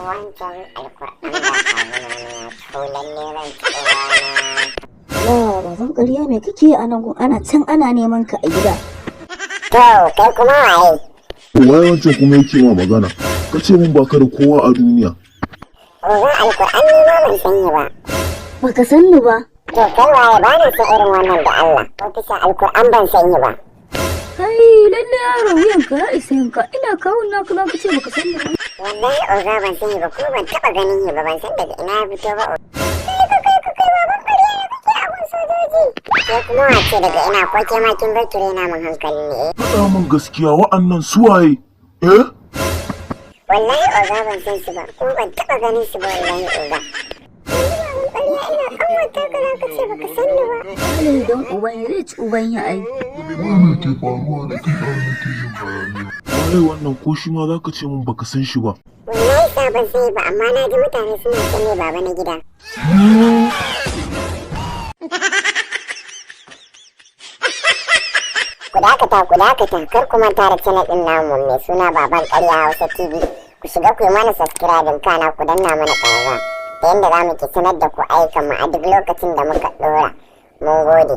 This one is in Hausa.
wancan alkur'an da kawuna na tolan neman tsohana. Ya baban ƙarya me kake a nan gun ana can ana neman ka a gida. To kai kuma waye? Waye wancan kuma yake ma magana? Ka ce mun baka da kowa a duniya. Oga alkur'an ni ma ban sani ba. Baka san ni ba. To kai waye ba na san irin wannan da Allah. Ko kisa alkur'an ban sani ba. Kai lalle yaro wuyanka ya isa yanka ina kawun naka za ka ce baka san ni ba. Wallahi oga ban sani ba ko ban taɓa ganin shi ba ban san daga ina ya fito ba. Kai kuma wace daga ina ko ke ma kin bar kire na mun hankali ne. Faɗa min gaskiya wa'annan suwaye? Eh? Wallahi oga ban san su ba kuma ban taɓa ganin su ba wallahi oga. Ina kawata ka za ka ce baka san ni ba. Halin don uban ya zai ci uban ya ai. Wani ke faruwa da kai an nake yin bayani. Waye wannan ko shi ma za ka ce mun baka san shi ba? Wallahi sa ban sani ba amma na ji mutane suna ce ne baba na gida. Ku dakata kar ku manta da channel din namu mai suna Baban Karya Hausa TV. Ku shiga ku yi mana subscribe kana ku danna mana ƙararrawa ta yanda za mu ke sanar da ku ayyukan mu a duk lokacin da muka ɗora. Mun gode.